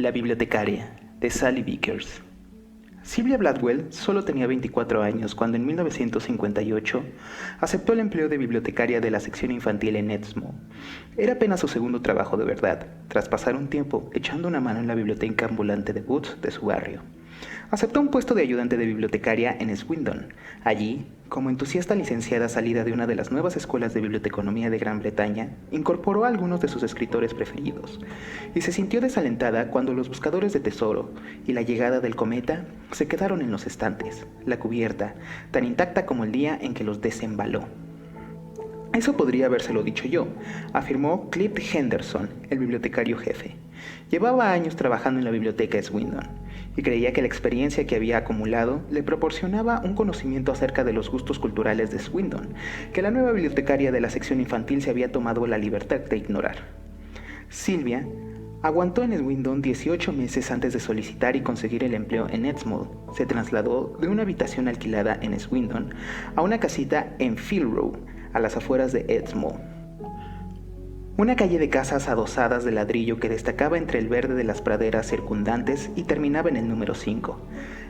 La bibliotecaria, de Sally Vickers. Sylvia Blackwell solo tenía 24 años cuando en 1958 aceptó el empleo de bibliotecaria de la sección infantil en Exmoor. Era apenas su segundo trabajo de verdad, tras pasar un tiempo echando una mano en la biblioteca ambulante de Boots de su barrio. Aceptó un puesto de ayudante de bibliotecaria en Swindon. Allí, como entusiasta licenciada salida de una de las nuevas escuelas de biblioteconomía de Gran Bretaña, incorporó a algunos de sus escritores preferidos, y se sintió desalentada cuando los buscadores de tesoro y la llegada del cometa se quedaron en los estantes, la cubierta, tan intacta como el día en que los desembaló. Eso podría habérselo dicho yo, afirmó Cliff Henderson, el bibliotecario jefe. Llevaba años trabajando en la biblioteca Swindon y creía que la experiencia que había acumulado le proporcionaba un conocimiento acerca de los gustos culturales de Swindon, que la nueva bibliotecaria de la sección infantil se había tomado la libertad de ignorar. Sylvia aguantó en Swindon 18 meses antes de solicitar y conseguir el empleo en Exmoor. Se trasladó de una habitación alquilada en Swindon a una casita en Field Row, a las afueras de Exmoor. Una calle de casas adosadas de ladrillo que destacaba entre el verde de las praderas circundantes y terminaba en el número 5.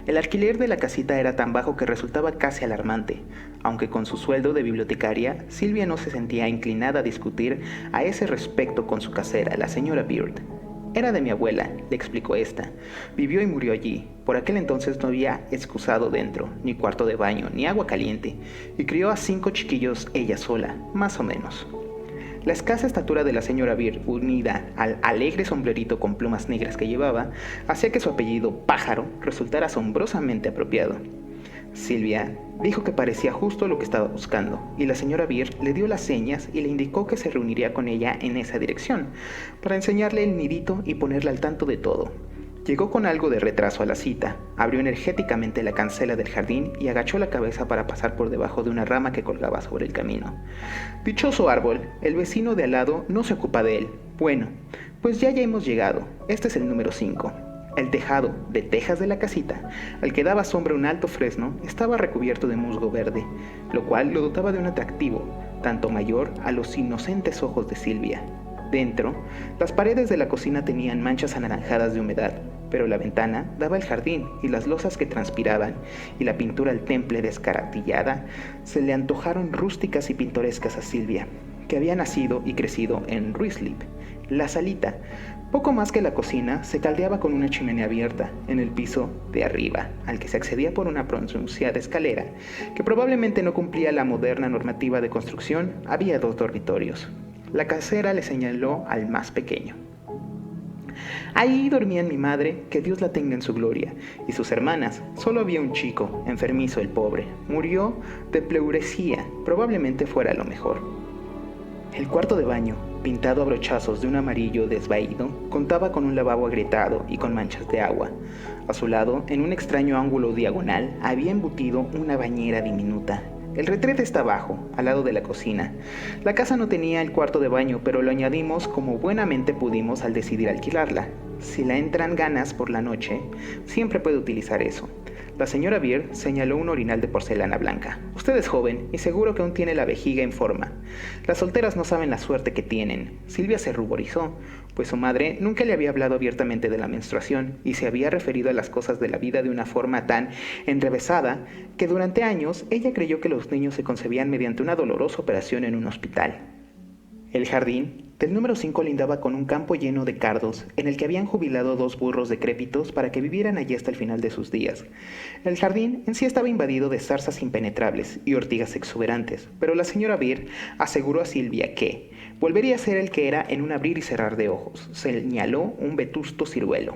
El alquiler de la casita era tan bajo que resultaba casi alarmante, aunque con su sueldo de bibliotecaria, Sylvia no se sentía inclinada a discutir a ese respecto con su casera, la señora Beard. Era de mi abuela, le explicó esta. Vivió y murió allí. Por aquel entonces no había excusado dentro, ni cuarto de baño, ni agua caliente, y crió a 5 chiquillos ella sola, más o menos. La escasa estatura de la señora Beard, unida al alegre sombrerito con plumas negras que llevaba, hacía que su apellido Pájaro resultara asombrosamente apropiado. Sylvia dijo que parecía justo lo que estaba buscando, y la señora Beard le dio las señas y le indicó que se reuniría con ella en esa dirección, para enseñarle el nidito y ponerla al tanto de todo. Llegó con algo de retraso a la cita, abrió energéticamente la cancela del jardín y agachó la cabeza para pasar por debajo de una rama que colgaba sobre el camino. Dichoso árbol, el vecino de al lado no se ocupa de él. Bueno, pues ya hemos llegado. Este es el número 5. El tejado de tejas de la casita, al que daba sombra un alto fresno, estaba recubierto de musgo verde, lo cual lo dotaba de un atractivo, tanto mayor a los inocentes ojos de Sylvia. Dentro, las paredes de la cocina tenían manchas anaranjadas de humedad, pero la ventana daba al jardín y las losas que transpiraban y la pintura al temple descaratillada se le antojaron rústicas y pintorescas a Sylvia, que había nacido y crecido en Ruislip. La salita, poco más que la cocina, se caldeaba con una chimenea abierta en el piso de arriba, al que se accedía por una pronunciada escalera, que probablemente no cumplía la moderna normativa de construcción. Había 2 dormitorios. La casera le señaló al más pequeño. Ahí dormían mi madre, que Dios la tenga en su gloria, y sus hermanas. Solo había un chico, enfermizo el pobre. Murió de pleuresía, probablemente fuera lo mejor. El cuarto de baño, pintado a brochazos de un amarillo desvaído, contaba con un lavabo agrietado y con manchas de agua. A su lado, en un extraño ángulo diagonal, había embutido una bañera diminuta. El retrete está abajo, al lado de la cocina. La casa no tenía el cuarto de baño, pero lo añadimos como buenamente pudimos al decidir alquilarla. Si la entran ganas por la noche, siempre puede utilizar eso. La señora Beard señaló un orinal de porcelana blanca. Usted es joven y seguro que aún tiene la vejiga en forma. Las solteras no saben la suerte que tienen. Sylvia se ruborizó, pues su madre nunca le había hablado abiertamente de la menstruación y se había referido a las cosas de la vida de una forma tan enrevesada que durante años ella creyó que los niños se concebían mediante una dolorosa operación en un hospital. El jardín del número 5 lindaba con un campo lleno de cardos, en el que habían jubilado 2 burros decrépitos para que vivieran allí hasta el final de sus días. El jardín en sí estaba invadido de zarzas impenetrables y ortigas exuberantes, pero la señora Beard aseguró a Sylvia que volvería a ser el que era en un abrir y cerrar de ojos. Señaló un vetusto ciruelo.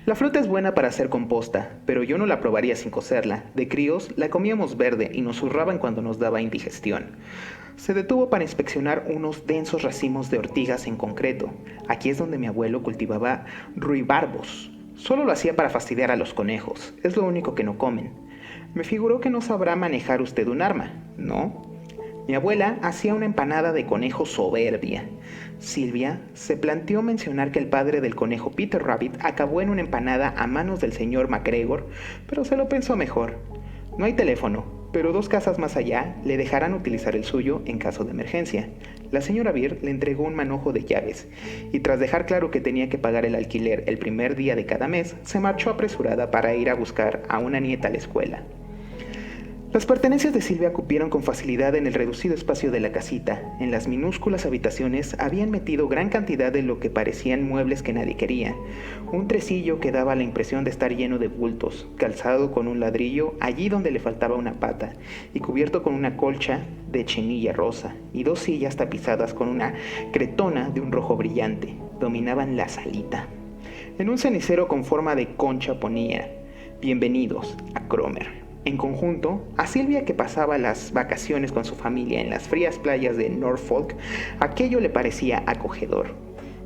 La fruta es buena para hacer composta, pero yo no la probaría sin cocerla. De críos la comíamos verde y nos zurraban cuando nos daba indigestión. Se detuvo para inspeccionar unos densos racimos de ortigas en concreto. Aquí es donde mi abuelo cultivaba ruibarbos. Solo lo hacía para fastidiar a los conejos. Es lo único que no comen. Me figuró que no sabrá manejar usted un arma, ¿no? Mi abuela hacía una empanada de conejo soberbia. Sylvia se planteó mencionar que el padre del conejo Peter Rabbit acabó en una empanada a manos del señor MacGregor, pero se lo pensó mejor. No hay teléfono, pero 2 casas más allá le dejarán utilizar el suyo en caso de emergencia. La señora Beer le entregó un manojo de llaves y tras dejar claro que tenía que pagar el alquiler el primer día de cada mes, se marchó apresurada para ir a buscar a una nieta a la escuela. Las pertenencias de Silvia cupieron con facilidad en el reducido espacio de la casita. En las minúsculas habitaciones habían metido gran cantidad de lo que parecían muebles que nadie quería. Un tresillo que daba la impresión de estar lleno de bultos, calzado con un ladrillo allí donde le faltaba una pata, y cubierto con una colcha de chinilla rosa, y 2 sillas tapizadas con una cretona de un rojo brillante. Dominaban la salita. En un cenicero con forma de concha ponía: «Bienvenidos a Cromer». En conjunto, a Silvia, que pasaba las vacaciones con su familia en las frías playas de Norfolk, aquello le parecía acogedor.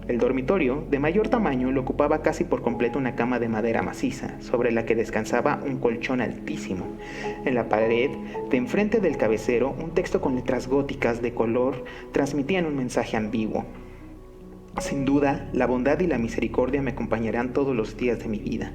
El dormitorio, de mayor tamaño, lo ocupaba casi por completo una cama de madera maciza, sobre la que descansaba un colchón altísimo. En la pared, de enfrente del cabecero, un texto con letras góticas de color transmitían un mensaje ambiguo. Sin duda, la bondad y la misericordia me acompañarán todos los días de mi vida.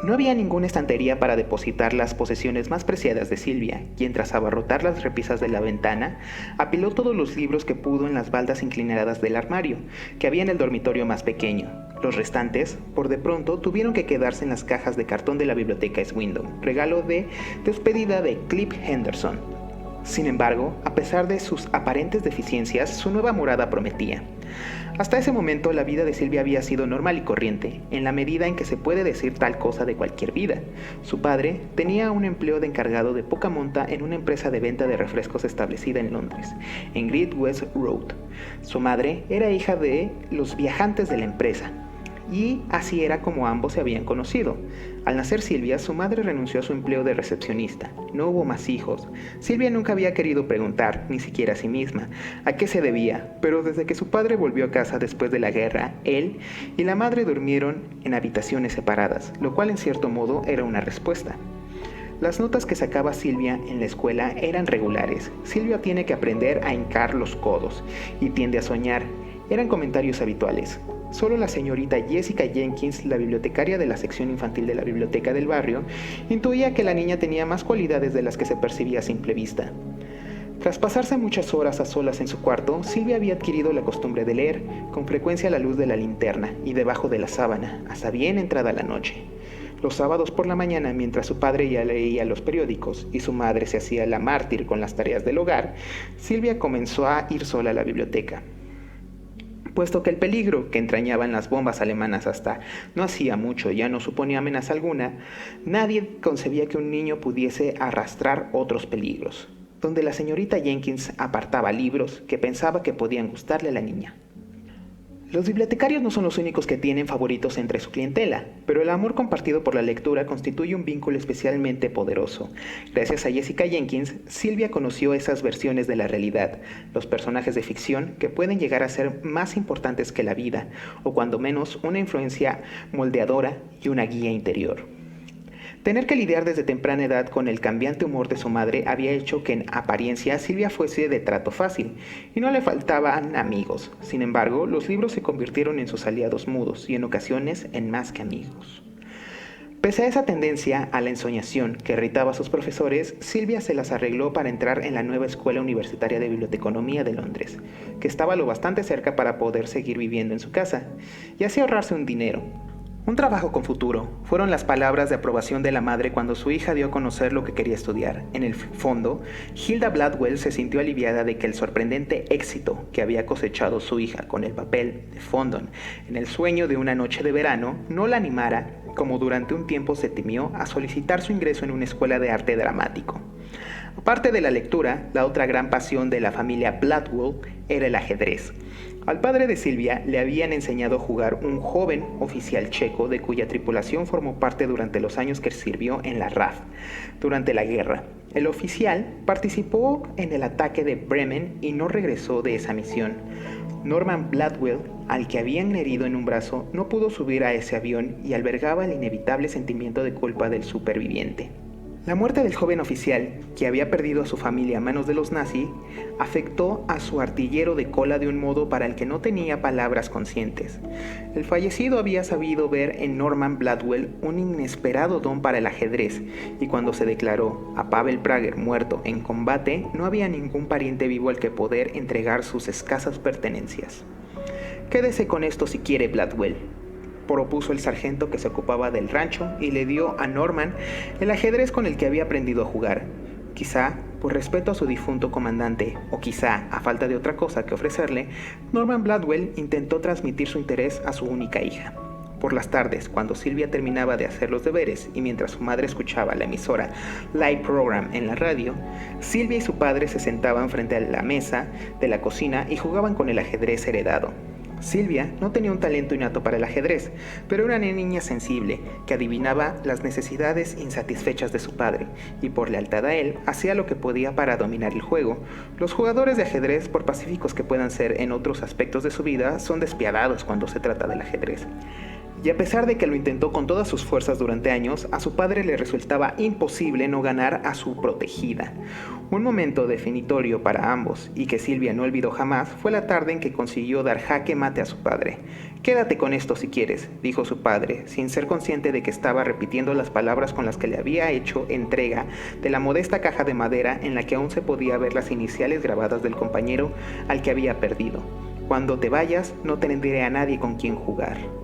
No había ninguna estantería para depositar las posesiones más preciadas de Silvia, quien tras abarrotar las repisas de la ventana, apiló todos los libros que pudo en las baldas inclinadas del armario, que había en el dormitorio más pequeño. Los restantes, por de pronto, tuvieron que quedarse en las cajas de cartón de la biblioteca Swindon, regalo de despedida de Cliff Henderson. Sin embargo, a pesar de sus aparentes deficiencias, su nueva morada prometía. Hasta ese momento la vida de Silvia había sido normal y corriente, en la medida en que se puede decir tal cosa de cualquier vida. Su padre tenía un empleo de encargado de poca monta en una empresa de venta de refrescos establecida en Londres, en Great West Road. Su madre era hija de los viajantes de la empresa, y así era como ambos se habían conocido. Al nacer Silvia, su madre renunció a su empleo de recepcionista. No hubo más hijos. Silvia nunca había querido preguntar, ni siquiera a sí misma, a qué se debía, pero desde que su padre volvió a casa después de la guerra, él y la madre durmieron en habitaciones separadas, lo cual en cierto modo era una respuesta. Las notas que sacaba Silvia en la escuela eran regulares. Silvia tiene que aprender a hincar los codos y tiende a soñar. Eran comentarios habituales. Solo la señorita Jessica Jenkins, la bibliotecaria de la sección infantil de la biblioteca del barrio, intuía que la niña tenía más cualidades de las que se percibía a simple vista. Tras pasarse muchas horas a solas en su cuarto, Silvia había adquirido la costumbre de leer, con frecuencia a la luz de la linterna y debajo de la sábana, hasta bien entrada la noche. Los sábados por la mañana, mientras su padre ya leía los periódicos y su madre se hacía la mártir con las tareas del hogar, Silvia comenzó a ir sola a la biblioteca. Puesto que el peligro que entrañaban las bombas alemanas hasta no hacía mucho ya no suponía amenaza alguna, nadie concebía que un niño pudiese arrastrar otros peligros, donde la señorita Jenkins apartaba libros que pensaba que podían gustarle a la niña. Los bibliotecarios no son los únicos que tienen favoritos entre su clientela, pero el amor compartido por la lectura constituye un vínculo especialmente poderoso. Gracias a Jessica Jenkins, Silvia conoció esas versiones de la realidad, los personajes de ficción que pueden llegar a ser más importantes que la vida, o cuando menos una influencia moldeadora y una guía interior. Tener que lidiar desde temprana edad con el cambiante humor de su madre había hecho que en apariencia Silvia fuese de trato fácil, y no le faltaban amigos. Sin embargo, los libros se convirtieron en sus aliados mudos, y en ocasiones en más que amigos. Pese a esa tendencia a la ensoñación que irritaba a sus profesores, Silvia se las arregló para entrar en la nueva Escuela Universitaria de Biblioteconomía de Londres, que estaba lo bastante cerca para poder seguir viviendo en su casa, y así ahorrarse un dinero. Un trabajo con futuro, fueron las palabras de aprobación de la madre cuando su hija dio a conocer lo que quería estudiar. En el fondo, Hilda Bladwell se sintió aliviada de que el sorprendente éxito que había cosechado su hija con el papel de Fondon en El sueño de una noche de verano no la animara, como durante un tiempo se temió, a solicitar su ingreso en una escuela de arte dramático. Aparte de la lectura, la otra gran pasión de la familia Bladwell era el ajedrez. Al padre de Silvia le habían enseñado a jugar un joven oficial checo de cuya tripulación formó parte durante los años que sirvió en la RAF durante la guerra. El oficial participó en el ataque de Bremen y no regresó de esa misión. Norman Bladwell, al que habían herido en un brazo, no pudo subir a ese avión y albergaba el inevitable sentimiento de culpa del superviviente. La muerte del joven oficial, que había perdido a su familia a manos de los nazis, afectó a su artillero de cola de un modo para el que no tenía palabras conscientes. El fallecido había sabido ver en Norman Bladwell un inesperado don para el ajedrez, y cuando se declaró a Pavel Prager muerto en combate, no había ningún pariente vivo al que poder entregar sus escasas pertenencias. «Quédese con esto si quiere, Bladwell», propuso el sargento que se ocupaba del rancho, y le dio a Norman el ajedrez con el que había aprendido a jugar. Quizá por respeto a su difunto comandante, o quizá a falta de otra cosa que ofrecerle, Norman Bladwell intentó transmitir su interés a su única hija. Por las tardes, cuando Silvia terminaba de hacer los deberes y mientras su madre escuchaba la emisora Live Program en la radio, Silvia y su padre se sentaban frente a la mesa de la cocina y jugaban con el ajedrez heredado. Silvia no tenía un talento innato para el ajedrez, pero era una niña sensible que adivinaba las necesidades insatisfechas de su padre y por lealtad a él hacía lo que podía para dominar el juego. Los jugadores de ajedrez, por pacíficos que puedan ser en otros aspectos de su vida, son despiadados cuando se trata del ajedrez. Y a pesar de que lo intentó con todas sus fuerzas durante años, a su padre le resultaba imposible no ganar a su protegida. Un momento definitorio para ambos, y que Silvia no olvidó jamás, fue la tarde en que consiguió dar jaque mate a su padre. «Quédate con esto si quieres», dijo su padre, sin ser consciente de que estaba repitiendo las palabras con las que le había hecho entrega de la modesta caja de madera en la que aún se podía ver las iniciales grabadas del compañero al que había perdido. «Cuando te vayas, no tendré a nadie con quien jugar».